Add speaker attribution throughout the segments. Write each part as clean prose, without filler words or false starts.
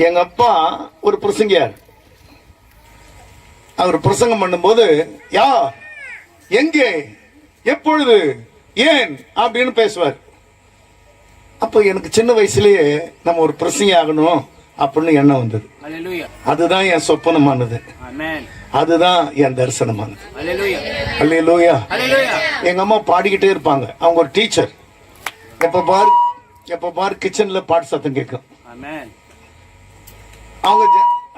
Speaker 1: எங்க அப்பா ஒரு பிரசங்கியார். அவர் பிரசங்கம் பண்ணும்போது யா எங்கே எப்பொழுது ஏன் அப்படின்னு பேசுவார். அப்போ எனக்கு சின்ன வயசுலயே நம்ம ஒரு பிரசங்கி ஆகணும் அப்படின்னு எண்ணம் வந்தது. அதுதான் என் சொப்பனமானது, அதுதான் என் தரிசனமானது. அல்லேலூயா. எங்க அம்மா பாடிக்கிட்டே இருப்பாங்க. அவங்க ஒரு டீச்சர். எப்ப பாரு கிச்சன்ல பாட்டு சத்தம் கேட்கும்.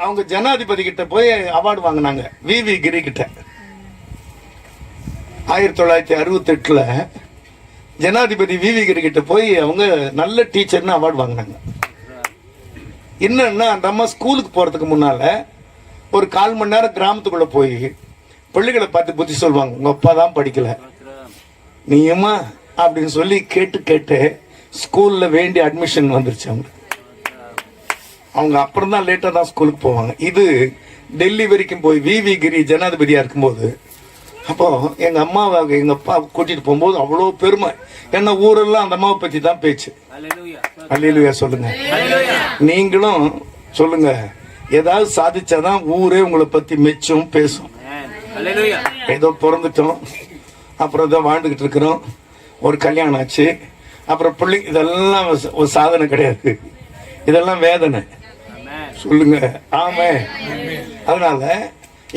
Speaker 1: அவங்க ஜனாதிபதி கிட்ட போய் அவார்டு வாங்கினாங்க. வி கிரி கிட்ட 1968 ஜனாதிபதி வி கிரி கிட்ட போய் அவங்க நல்ல டீச்சர்னு அவார்டு வாங்கினாங்க. என்னன்னா அந்த அம்மா ஸ்கூலுக்கு போறதுக்கு முன்னால ஒரு 1/4 மணி நேரம் கிராமத்துக்குள்ள போய் பிள்ளைகளை பார்த்து புத்தி சொல்லுவாங்க. உங்க அப்பா தான் படிக்கல, நீயுமா அப்படின்னு சொல்லி கேட்டு கேட்டு ஸ்கூல்ல வேண்டிய அட்மிஷன் வந்துருச்சு. அவங்க அப்புறம் தான் லேட்டா தான் ஸ்கூலுக்கு போவாங்க. இது டெல்லி வரைக்கும் போய் வி கிரி ஜனாதிபதியா இருக்கும்போது அப்போ எங்க அம்மாவை எங்க அப்பா கூட்டிட்டு போகும்போது அவ்வளோ பெருமை. என்ன ஊரெல்லாம் அந்த அம்மாவை பத்தி தான் பேச்சு. அல்லேலூயா சொல்லுங்க. நீங்களும் சொல்லுங்க. ஏதாவது சாதிச்சாதான் ஊரே உங்களை பத்தி மெச்சும் பேசும். ஏதோ பிறந்துட்டோம், அப்புறம் ஏதோ வாழ்ந்துகிட்டு இருக்கிறோம், ஒரு கல்யாணம் ஆச்சு, அப்புறம் பிள்ளைங்க, இதெல்லாம் ஒரு சாதனை கிடையாது, இதெல்லாம் வேதனை. சொல்லுங்க ஆமே. அதனால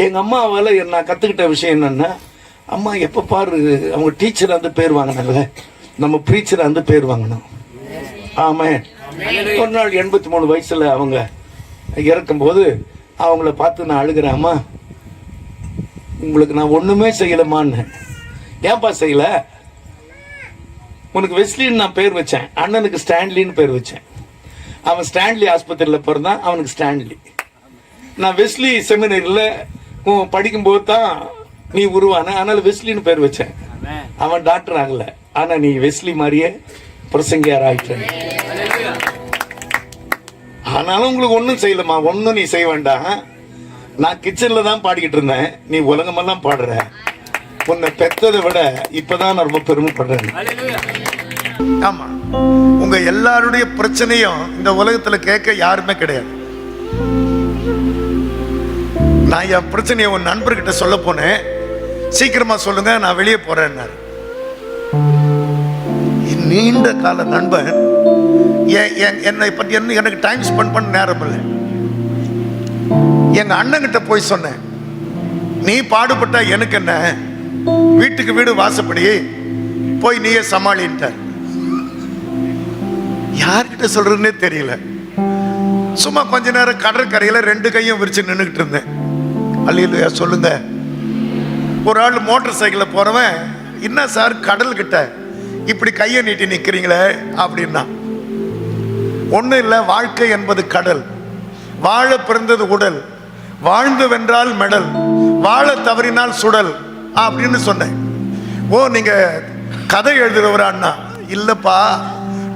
Speaker 1: எங்க அம்மாவால நான் கத்துக்கிட்ட விஷயம் என்னன்னா, அம்மா எப்ப பாரு அவங்க டீச்சர் வந்து பேர் வாங்கினாங்க, நம்ம பிரீச்சர் வந்து பேர் வாங்கணும். ஆமே. ஒரு நாள் 83 வயசுல அவங்க இறக்கும் போது அவங்கள பார்த்து நான் அழுகிறேன். அம்மா உங்களுக்கு நான் ஒண்ணுமே செய்யலமான்னு. ஏன்பா செய்யல? உனக்கு வெஸ்லின்னு நான் பேர் வச்சேன், அண்ணனுக்கு ஸ்டான்லின்னு பேர் வச்சேன். அவன் ஸ்டான்லி ஆஸ்பத்திரியில் பிறந்தான், அவனுக்கு ஸ்டான்லி. நான் வெஸ்லி செமினரியில் படிக்கும்போது தான் நீ உருவான, அதனால வெஸ்லின்னு பேர் வச்சேன். அவன் டாக்டர் ஆகல, ஆனா நீ வெஸ்லி மாதிரியே பிரசங்கியார் ஆகிட்ட. ஆனாலும் உங்களுக்கு ஒன்றும் செய்யலமா, ஒன்றும் நீ செய்ய வேண்டாம். நான் கிச்சன்ல தான் பாடிக்கிட்டு இருந்தேன், நீ உலகமெல்லாம் பாடுற. உன்னை பெற்றதை விட இப்பதான் நான் ரொம்ப பெருமைப்படுறேன். ஆமா, உங்க எல்லாருடைய பிரச்சனையும் இந்த உலகத்துல கேட்க யாருமே கிடையாது. நான் என் பிரச்சனையை உன் நண்பர்கிட்ட சொல்ல போனேன். சீக்கிரமா சொல்லுங்க, நான் வெளியே போறேன். நீண்ட கால நண்பன் என்னை பத்தி எனக்கு டைம் ஸ்பெண்ட் பண்ண நேரம் இல்லை. எங்க அண்ணன்கிட்ட போய் சொன்னேன், நீ பாடுபட்டா எனக்கு என்ன, வீட்டுக்கு வீடு வாசப்படி போய் நீயே சமாளின்ட்டார். யார்கிட்ட சொல்றதுன்னே தெரியல. சும்மா கொஞ்ச நேரம் கடற்கரையில 2 கையும் விரிச்சு நின்றுகிட்டு இருந்தேன். அல்லேலூயா சொல்லுங்க. ஒரு ஆள் மோட்டார் சைக்கிள்ல போறவன், என்ன சார் கடல் கிட்ட இப்படி கையை நீட்டி நிக்கிறீங்களே அப்படின்னா, ஒண்ணு இல்லை, வாழ்க்கை என்பது கடல், வாழ பிறந்தது உடல், வாழ்ந்து வென்றால் மெடல், வாழ தவறினால் சுடல் அப்படின்னு சொன்னேன். ஓ நீங்க கதை எழுதுறவரான்னா? இல்லப்பா,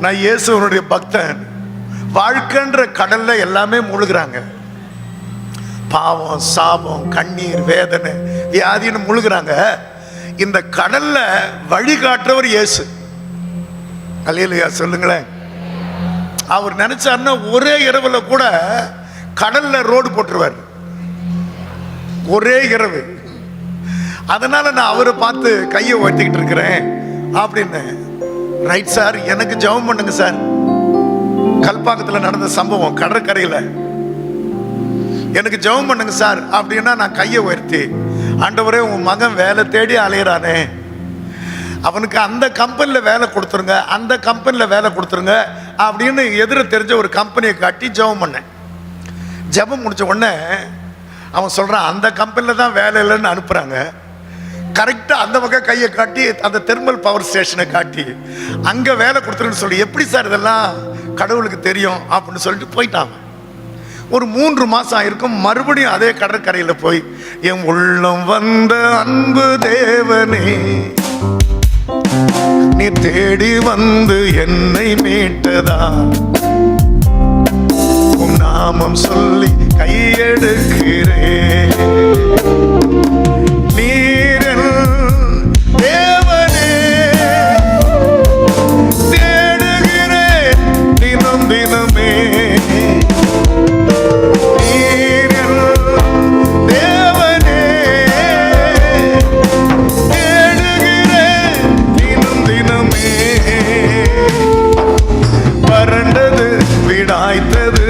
Speaker 1: நான் இயேசுவனுடைய பக்தன். வாழ்க்கைன்ற கடல்ல எல்லாமே முழுகிறாங்க. பாவம், சாபம், கண்ணீர், வேதனை, வியாதின்னு முழுகிறாங்க. இந்த கடல்ல வழிகாட்டுறவர் இயேசு. அல்லேலூயா சொல்லுங்களேன். அவர் நினைச்சாருன்னா ஒரே இரவுல கூட கடல்ல ரோடு போட்டுருவார், ஒரே இரவு. அதனால நான் அவரை பார்த்து கையை உயர்த்திக்கிட்டு இருக்கிறேன் அப்படின்னு. ரைட் சார், எனக்கு ஜெபம் பண்ணுங்க சார். கல்பாக்கத்தில் நடந்த சம்பவம், கடற்கரையில் எனக்கு ஜெபம் பண்ணுங்க சார் அப்படின்னா நான் கையை உயர்த்தி, ஆண்டவரே உன் மகன் வேலை தேடி அலையிறானே, அவனுக்கு அந்த கம்பெனியில் வேலை கொடுத்துருங்க, அந்த கம்பெனியில் வேலை கொடுத்துருங்க அப்படின்னு எதிர தெரிஞ்ச ஒரு கம்பெனியை காட்டி ஜெபம் பண்ணேன். ஜெபம் முடிச்ச உடனே அவன் சொல்றான், அந்த கம்பெனியில் தான் வேலை இல்லைன்னு அனுப்புறாங்க. கரெக்டாக அந்த பக்கம் கையை காட்டி அந்த தெர்மல் பவர் ஸ்டேஷனை காட்டி அங்கே வேலை கொடுத்துருன்னு சொல்லி, எப்படி சார் இதெல்லாம் கடவுளுக்கு தெரியும் அப்படின்னு சொல்லிட்டு போயிட்டாங்க. ஒரு 3 மாசம் ஆயிருக்கும். மறுபடியும் அதே கடற்கரையில் போய், என் உள்ளம் வந்த அன்பு தேவனே, நீ தேடி வந்து என்னை மீட்டதா, உன் நாமம் சொல்லி கையெடுக்கிறேன். நீரன் தேவனே, தேடுகிறேன் தினம் தினமே, விடாய்த்தது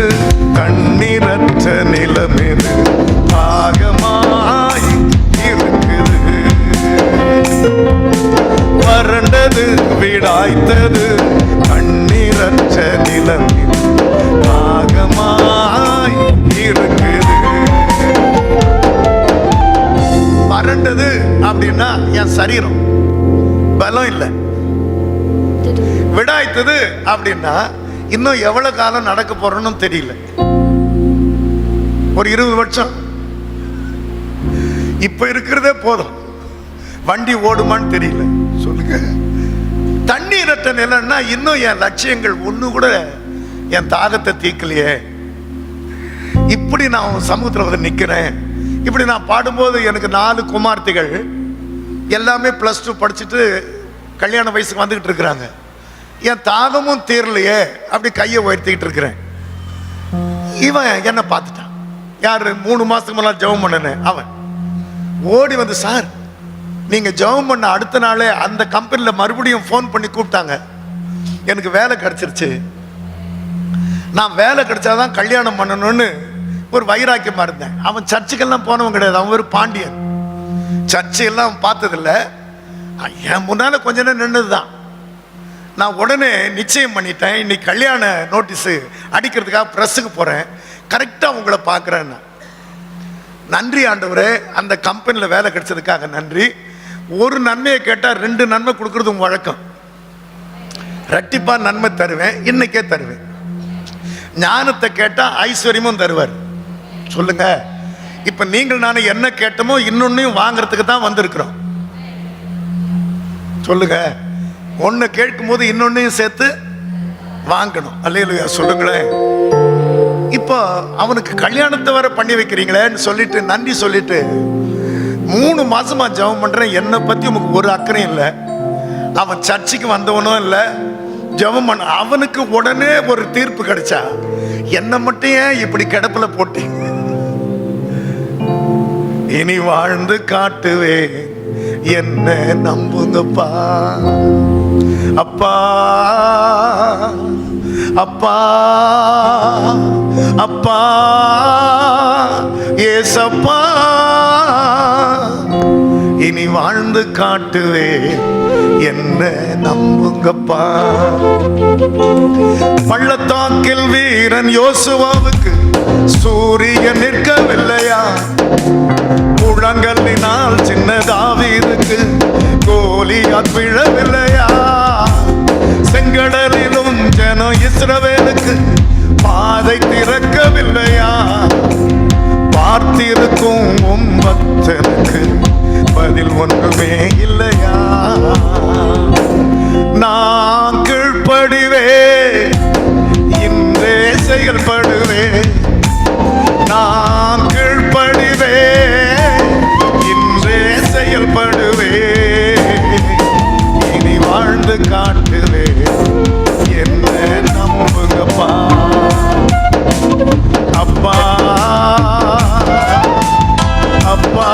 Speaker 1: தண்ணீரற்ற நிலமெது தாகமாய் இருக்குது. வறண்டது விடாய்த்தது தண்ணீரற்ற நிலமெது தாகமாய் இருக்குது. வறண்டது அப்படின்னா என் சரீரம் பலம் இல்லை. விடாய்த்தது அப்படின்னா இன்னும் எவ்வளவு காலம் நடக்க போறோம்னு தெரியல. ஒரு 20 வருஷம் இப்ப இருக்கிறதே போதும், வண்டி ஓடுமான்னு தெரியல. சொல்லுங்க. தண்ணீரற்ற நிலைன்னா இன்னும் என் லட்சியங்கள் ஒண்ணு கூட என் தாகத்தை தீக்கலையே. இப்படி நான் சமூகத்தில் வந்து நிக்கிறேன். இப்படி நான் பாடும்போது எனக்கு 4 குமார்த்திகள் எல்லாமே +2 படிச்சுட்டு கல்யாண வயசுக்கு வந்துகிட்டு இருக்கிறாங்க. என் தாகமும் தீரலையே. அப்படி கையை உயர்த்திக்கிட்டு இருக்கிறேன். இவன் என்ன பார்த்துட்டான். யாரு? 3 மாசத்துக்கு முன்னாடி ஜெபம் பண்ணேன். அவன் ஓடி வந்து, சார் நீங்க ஜெபம் பண்ண அடுத்த நாளே அந்த கம்பெனில மறுபடியும் ஃபோன் பண்ணி கூப்பிட்டாங்க, எனக்கு வேலை கிடைச்சிருச்சு, நான் வேலை கிடைச்சாதான் கல்யாணம் பண்ணணும்னு ஒரு வைராக்கியமா இருந்தேன். அவன் சர்ச்சுக்கெல்லாம் போனவன் கிடையாது. அவன் ஒரு பாண்டியன். சர்ச்சை எல்லாம் பார்த்ததில்லை. என் முன்னால கொஞ்ச நேரம் நின்றுதான். நான் உடனே நிச்சயம் பண்ணிட்டேன், இன்னைக்கு கல்யாண நோட்டீஸு அடிக்கிறதுக்காக ப்ரெஸ்ஸுக்கு போகிறேன், கரெக்டாக உங்களை பார்க்குறேன்னு. நன்றி ஆண்டவரே, அந்த கம்பெனியில் வேலை கிடைச்சதுக்காக நன்றி. ஒரு நன்மையை கேட்டால் 2 நன்மை கொடுக்குறது உங்கள் வழக்கம். ரெட்டிப்பாக நன்மை தருவேன், இன்னைக்கே தருவேன். ஞானத்தை கேட்டால் ஐஸ்வர்யமும் தருவார். சொல்லுங்க. இப்போ நீங்கள் நான் என்ன கேட்டோமோ இன்னொன்னையும் வாங்கிறதுக்கு தான் வந்திருக்கிறோம். சொல்லுங்க. ஒன்று கேட்கும் போது இன்னொன்னையும் சேர்த்து வாங்கணும். அல்லேலூயா சொல்லுங்களேன். இப்போ அவனுக்கு கல்யாணத்தை வர பண்ணி வைக்கிறீங்களேன்னு சொல்லிட்டு நன்றி சொல்லிட்டு 3 மாசமா ஜெபம் பண்றேன். என்னை பத்தி உனக்கு ஒரு அக்கறையும் இல்லை. அவன் சர்ச்சுக்கு வந்தவனும் இல்லை, ஜெபம் பண்ண. அவனுக்கு உடனே ஒரு தீர்ப்பு கிடைச்சா, என்னை மட்டும் ஏன் இப்படி கிடப்புல போட்டீங்க? இனி வாழ்ந்து காட்டுவேன், என்ன நம்புங்கப்பா. அப்பா அப்பா அப்பா ஏசப்பா, இனி வாழ்ந்து காட்டுவேன், என்ன நம்புங்கப்பா. பள்ளத்தாக்கில் வீரன் யோசுவாவுக்கு சூரியன் நிற்கவில்லையா? முழங்கலினால் சின்ன தாவீதுக்கு கோலியாத் விழவில்லையா? செங்கடலிலும் ஜனம் இஸ்ரவேலுக்கு பாதை திறக்கவில்லையா? பார்த்திருக்கும் உம் பக்தனுக்கு பதில் ஒன்றுமே இல்லையா? நான் கீழ்ப்படிவே, இன்றே செயல்படுவே. நான் கீழ்ப்படிவே, இன்றே செயல்படுவே. இனி வாழ்ந்து காட்டுவே, என்ன நம்புங்கப்பா. அப்பா அப்பா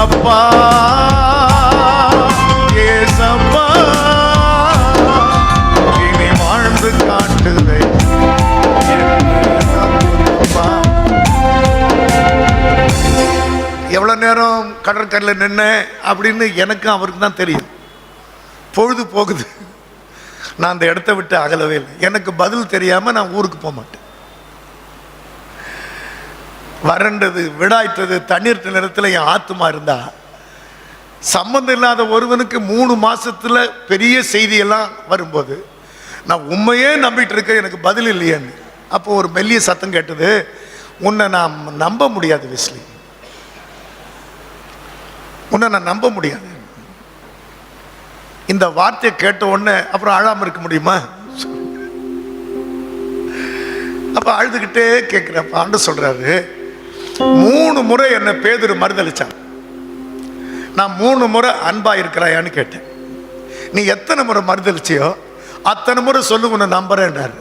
Speaker 1: அப்பா ஏசப்பா, இனி வாழ்ந்து காட்டுவே, எவ்வளவு நேரம் கடற்கரையில் நின்ன அப்படின்னு எனக்கு அவருக்கு தான் தெரியும். பொழுது போகுது, நான் அந்த இடத்த விட்டு அகலவே இல்லை. எனக்கு பதில் தெரியாம நான் ஊருக்கு போக மாட்டேன். வறண்டது விடாய்த்தது தண்ணீர் நிலத்தில் என் ஆத்துமா இருந்தா, சம்பந்தம் இல்லாத ஒருவனுக்கு 3 மாசத்துல பெரிய செய்தியெல்லாம் வரும்போது நான் உண்மையே நம்பிட்டு இருக்கேன், எனக்கு பதில் இல்லையேன்னு. அப்போ ஒரு மெல்லிய சத்தம் கேட்டது, உன்னை நான் நம்ப முடியாது வெஸ்லி, உன்னை நான் நம்ப முடியாது. இந்த வார்த்தையை கேட்ட உடனே அப்புறம் அழாம இருக்க முடியுமா? அப்ப அழுதுகிட்டே கேட்கிறேன். ஆண்டு சொல்றாரு, 3 முறை என்ன பேதுரு மறுதளிச்சான். நான் 3 முறை அன்பா இருக்கிறாயான்னு கேட்டேன். நீ எத்தனை முறை மறுதளிச்சியோ அத்தனை முறை சொல்லு, உன்னை நம்புறேன்டாரு.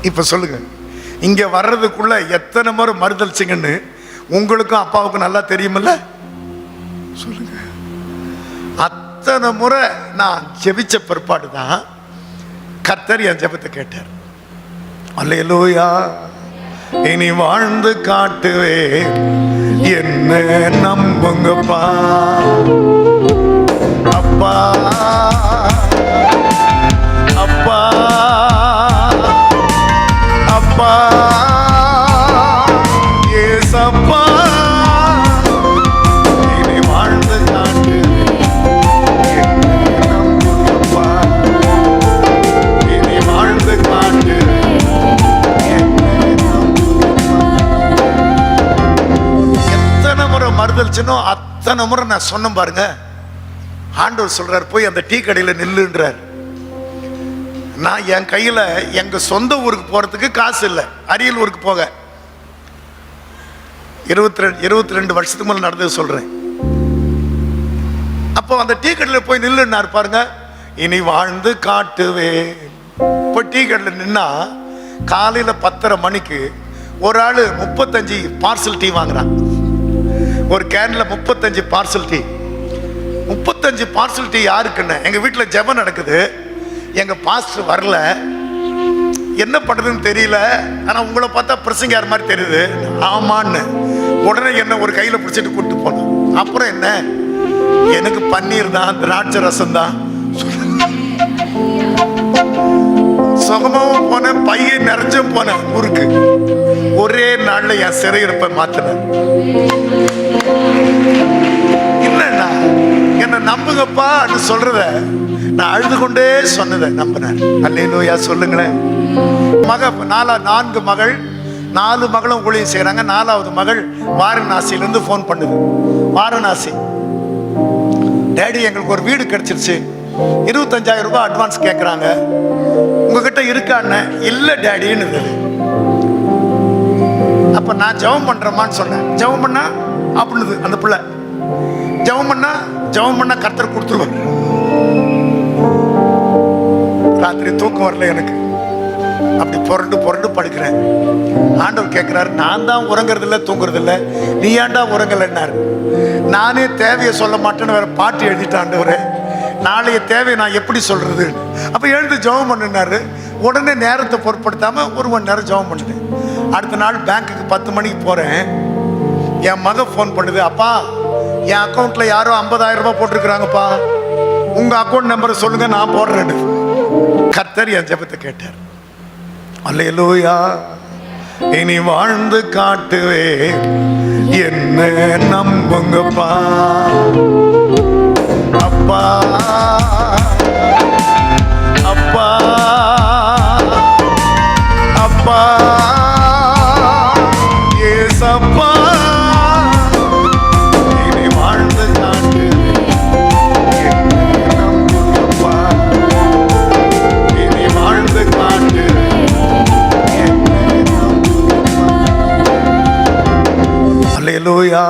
Speaker 1: இப்ப சொல்லுங்க, இங்க வர்றதுக்குள்ள எத்தனை முறை மறுதளிச்சிங்கன்னு உங்களுக்கும் அப்பாவுக்கும் நல்லா தெரியுமில்ல? சொல்லுங்க. அத்தனை முறை நான் ஜெபிச்ச பிற்பாடு தான் கர்த்தர் என் ஜெபத்தை கேட்டார். அல்லேலூயா. இனி வாழ்ந்து காட்டுவேன், என்ன நம்புங்கப்பா. அப்பா அப்பா அப்பா ஏசப்பா, இனி வாழ்ந்து காட்டுவேன், என்ன நம்புங்கப்பா. இனி வாழ்ந்து காட்டுவேன், எத்தனை முறை மறுதலிச்சனோ அத்தனை முறை நான் சொன்னேன் பாருங்க. ஆண்டவர் சொல்றார், போய் அந்த டீ கடையில் நில்லுன்றார். நான் என் கையில எங்க சொந்த ஊருக்கு போறதுக்கு காசு இல்லை, அரியலூருக்கு போக 22 வருஷத்துக்கு மேல நடந்தது சொல்றேன். அப்போ அந்த டீ கடையில் போய் நில்லுன்னாரு பாருங்க. இனி வாழ்ந்து காட்டுவேன். இப்போ டீ கடையில் நின்னா காலையில 10:30 மணிக்கு ஒரு ஆளு 35 பார்சல் டீ வாங்குறான். ஒரு கேன்ல 35 பார்சல் டீ. 35 பார்சல் டீ யாருக்குன்னு? எங்க வீட்டில் ஜெபம் நடக்குது, எங்க பாஸ்டர் வரல, என்ன பண்றதுன்னு தெரியல. ஆனா உங்களை பார்த்தா பிரசங்க மாதிரி தெரியுது. ஆமான்னு உடனே என்ன ஒரு கையில பிடிச்சிட்டு கூட்டு போனோம். அப்புறம் என்ன, எனக்கு பன்னீர் தான், திராட்சை ரசம் தான். சுகமாவும் போனேன், பையை நிறைஞ்சும் போனேன் ஊருக்கு. ஒரே நாள்ல என் சிறையிருப்பை மாத்தினேன். என்னன்னா, என்ன நம்புங்கப்பா சொல்றத நான் அழுது கொண்டே சொன்னதை நம்பினேன். அல்லேலூயா சொல்லுங்களேன். 4 மகள், 4 மகளும் ஊழியம் செய்யறாங்க. 4வது மகள் வாரணாசியிலிருந்து போன் பண்ணுது. வாரணாசி, டேடி எங்களுக்கு ஒரு வீடு கிடைச்சிருச்சு, 25,000 ரூபாய் அட்வான்ஸ் கேட்குறாங்க, உங்ககிட்ட இருக்கான்னு. இல்லை டேடின்னு. அப்ப நான் ஜெபம் பண்றேம்மான்னு சொன்னேன். ஜெபம் பண்ணா அப்படின்னுது அந்த பிள்ளை. ஜெபம் பண்ணா கர்த்தர் கொடுத்துருவார். ராத்திரி தூக்கம் வரல எனக்கு. அப்படி புரண்டு படுக்கிறேன். ஆண்டவர் கேட்கிறாரு, நான் தான் உறங்குறது இல்லை, தூங்குறது இல்லை, நீ ஏன்டா உறங்கலைன்னாரு. நானே தேவையை சொல்ல மாட்டேன்னு வேற பாட்டு எழுதிட்டேன். ஆண்டவரே, நாளைய தேவையை நான் எப்படி சொல்றது? அப்ப எழுந்து ஜெபம் பண்ணினாரு. உடனே நேரத்தை பொருட்படுத்தாம 1 மணி நேரம் ஜெபம் பண்ணிட்டேன். அடுத்த நாள் பேங்க்குக்கு 10 மணிக்கு போறேன். என் மக போன் பண்ணுது, அப்பா என் அக்கௌண்ட்ல யாரோ 50,000 ரூபாய் போட்டிருக்கிறாங்கப்பா, உங்க அக்கௌண்ட் நம்பரை சொல்லுங்க, நான் போடுறேன். கர்த்தர் என் ஜெபத்தை கேட்டார். அல்லேலூயா. இனி வாழ்ந்து காட்டுவேன், என்ன நம்புங்கப்பா. அப்பா அப்பா அப்பா ஏசப்பா, இனி வாழ்ந்து காட்டுவேன், என்ன நம்புங்கப்பா. இனி வாழ்ந்து காட்டுவேன், என்ன நம்புங்கப்பா. அல்லேலூயா.